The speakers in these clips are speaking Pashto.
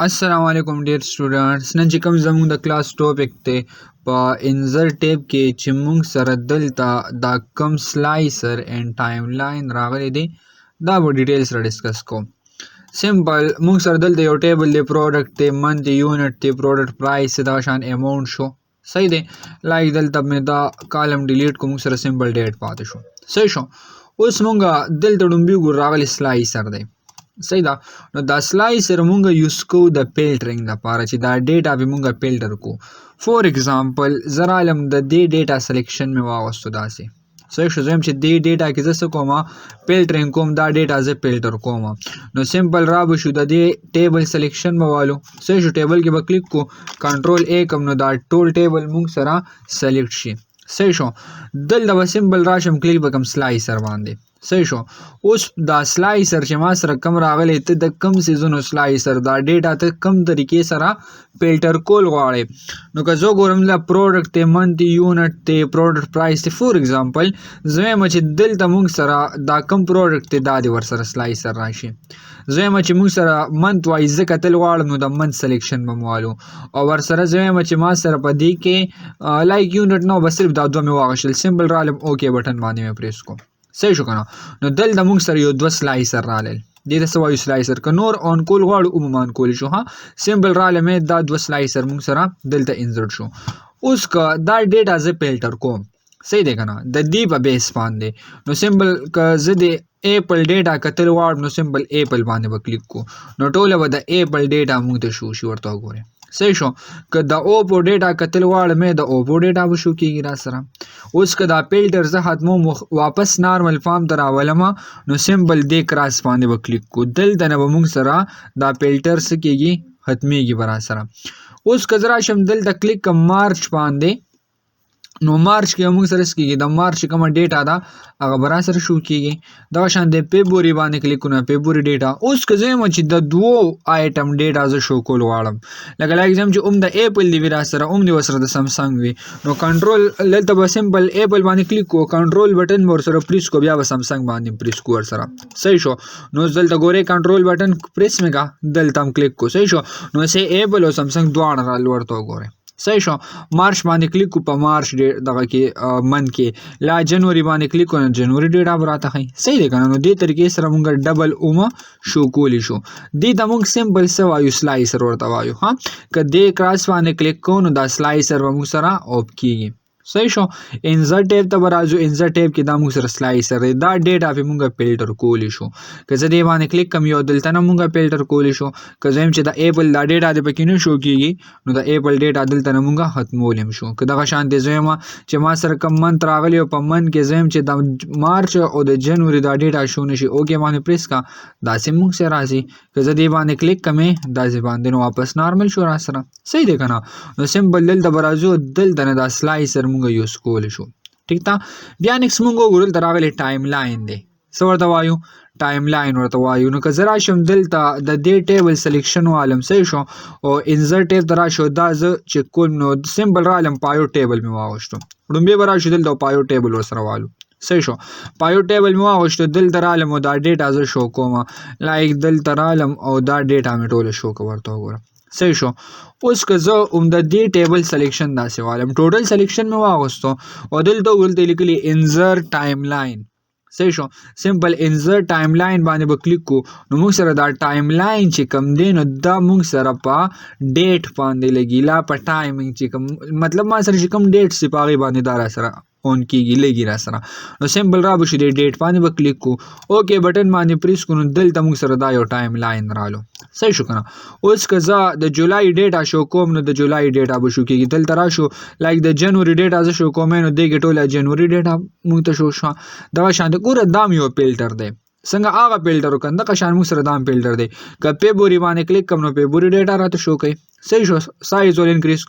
अस्सलाम वालेकुम dear students none چې کوم زموږ د کلاس ټاپک ته په انزر ټیب کې چې موږ سره دلته دا کم سلایسر اینڈ ټایم لاین راغلی دی دا به ډیټیل سره ډیسکس کوم سمپل موږ سره دلته یو ټیبل دی پروډکټ دی منث یونټ دی پروډکټ پرایس دا شان اماونٹ شو صحیح دی لایک دلته مې دا کالم ډیلیټ کوم سره سمپل ډیټ پاتې شو صحیح شو اوس موږ دلته ډومبي ګور راغلی سلایسر دی صحیح ده نو دا سلایسر مونږ یوز کو د فلټرینګ لپاره چې دا ډیټا به مونږ فلټر کو فور ایگزامپل زرا علم د دې ډیټا سلیکشن می واغستو داسې صحیح شو زم چې دې ډیټا کې زه کومه فلټرینګ کوم دا ډیټا زه فلټر کوم نو سمپل را به شو د دې ټیبل سلیکشن موالو صحیح شو ټیبل کې به کلیک کو کنټرول ا کوم نو دا ټول ټیبل مونږ سره سلیکټ شي صحیح شو دلته سمپل راشم کلیک وکم سلایسر باندې صحیح شو اوس دا سلایسر چې ما سره کم راغلی ته د کم سیزونو سلایسر دا ډیټا ته کم طریقې سره فلټر کول غواړي نو که زه ګورم دا پروډکټ ته منث یونټ ته پروډکټ پرایس ته فور ایگزامپل زما چې دلته موږ سره دا کم پروډکټ ته دا دی ور سره سلایسر راشي زما چې موږ سره منث وایز کتل غواړم نو د منث سلیکشن بموالو او ور سره زما چې ما سره په دې کې لایک یونټ نو بس صرف دا دوه مې واغشل سمپل رالم اوکې بٹن باندې مې پریس کوم صحیح شو کنه نو دلته موږ سره یو دوه سلایسر رالل دې ته سوایو سلایسر ک نور اون کول غواړو عموما کول شو ها سمپل رالل مې دا دوه سلایسر موږ سره دلته انسرټ شو اوس کا دا ډیټا ز فلټر کوم صحیح دی کنه د دې په بیس باندې نو سمپل ک ز دې ایپل ډیټا کتل غواړم نو سمپل ایپل باندې وکلیک کو نو ټوله به د ایپل ډیټا موږ ته شو ورته وګورئ صحیح شو که د اوپو ډیټا کتل غواړم د اوپو ډیټا به شو کیږي را سره اوس که دا فلټر زه ختمو واپس نارمل فارم ته راولم نو سمپل دې کراس باندې به کلیک کو دلته نه به موږ سره دا فلټر څه کیږي ختمیږي به را سره اوس که زه راشم دلته کلیک کوم مارچ باندې نو مارچ کې موږ سره کېږي د مارچ کومه ډیټا ده هغه برا سره شو کېږي دا شان د فبروري باندې کلیک کړو فبروري ډیټا اوس که زه چې د دوو آیټم ډیټا زه شو کول غواړم لکه لایکزم چې د ایپل دی ورا سره د وسره د سامسنګ وي نو کنټرول لته به سمپل ایپل باندې کلیک کو کنټرول بٹن ور سره پریس کو بیا به سامسنګ باندې پریس کو ور سره صحیح شو نو دلته ګوره کنټرول بٹن پریس میګه دلته هم کلیک کو صحیح شو نو سه ایپل او سامسنګ دواړه را لورته ګوره صحیح شو مارچ باندې کلیک کو په مارچ دغه کې من کې لا جنوري باندې کلیک کو جنوري ډیټا براته خي صحیح دی کنه نو دې طریقې سره موږ ډبل اومه شو کولی شو دې ته موږ سمپل سوایو سلایسر ورته وایو ها که دې کراس باندې کلیک کو نو دا سلایسر موږ سره اوپ کیږي صحیح شو انزر ټیب ته برازو انزر ټیب کې دا موږ سره سلایسر دا ډیټا په موږ فلټر کولی شو که زه دې باندې کلیک کوم یو دلته نه موږ فلټر کولی شو که زم چې د ایپل دا ډیټا د پکې نه شو کیږي نو د ایپل ډیټا دلته نه موږ ختمولم شو که دغه شان دې زم چې ما سره کم منث راغلی په من کې زم چې د مارچ او د جنوري دا ډیټا شو نشي اوکې باندې پریس کا دا سم موږ سره راځي که زه دې باندې کلیک کوم دا ځې باندې نو واپس نارمل شو را سره صحیح دی کنه نو سمپل دلته برازو دلته نه دا سلایسر یوز کول شو ٹھیک تا بیا نیکس مونږ وګورل تراغلی ټایم لاین دی څه ورته وایو ټایم لاین ورته وایو نو که زه راشم دلته د دې ټیبل سلیکشن والم صحیح شو او انزر ټیب ته راشو دا زه چې کوم نو سمپل رالم پایو ټیبل مې واغوشتو ډومبې به راشو دلته پایو ټیبل ورسره والو صحیح شو پایو ټیبل مې واغوشتو دلته رالم او دا ډیټا زه شو کوم لایک دلته رالم او دا ډیټا مې ټوله شو کوم ورته وګورم صحیح شو اوس که زه د دې ټیبل سلیکشن داسې والم ټوټل سلیکشن مې واغوستو او دلته ولته لیکلي انزر ټایم لاین صحیح شو سمپل انزر ټایم لاین باندې به کلیک کو نو موږ سره دا ټایم لاین چې کم دی نو دا موږ سره په ډیټ باندې لګي لا په ټایمینګ چې کم مطلب ما سره چې کم ډیټ سی پاغي باندې دا را سره اون کیږي لګي را سره نو سمپل را بشي د ډیټ باندې به کلیک کو اوکې بٹن باندې پریس کو نو دلته موږ سره دا یو ټایم لاین رالو صحیح شو کنه اوس که زه د جولای ډیټا شو کوم نو د جولای ډیټا به شو کیږي دلته را شو لایک د جنوري ډیټا زه شو کوم نو دغه ټوله جنوري ډیټا موږ ته شو دا شانت ګوره دام یو فلټر دی څنګه هغه فلټر وکړه د قشان موږ سره دام فلټر دی که فبروري باندې کلیک کوم نو فبروري ډیټا راته شو کوي صحیح شو سایز ول انکریز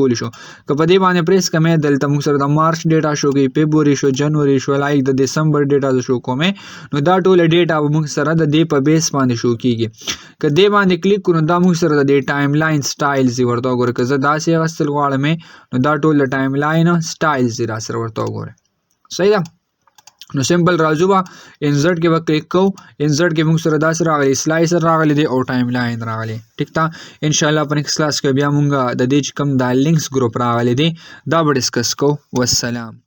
کولی شو که په دې باندې پریس کوم دلته موږ سره د مارچ ډیټا شو کوي فبروري شو جنوري شو لایک د دسمبر ډیټا شو کوم نو دا ټول ډیټا موږ سره د دې په بیس باندې شو کیږي که دې باندې کلیک کړو دا موږ سره د ټایم لاین سټایلز ورته وګوره که زه داسې غسل غواړم نو دا ټول ټایم لاین سټایلز را سره ورته وګوره صحیح ده نو سمپل راځو به انسرټ کې به کلیک کوو. انسرټ کې موږ سره داسې راغلی سلایسر راغلی دی او ټایم لاین راغلی. ټیک تا ان شاء الله په نیکست کلاس کې بیا موږ د دې چې کوم دا لینکس ګروپ راغلی دی دا به ډسکس کوو. والسلام.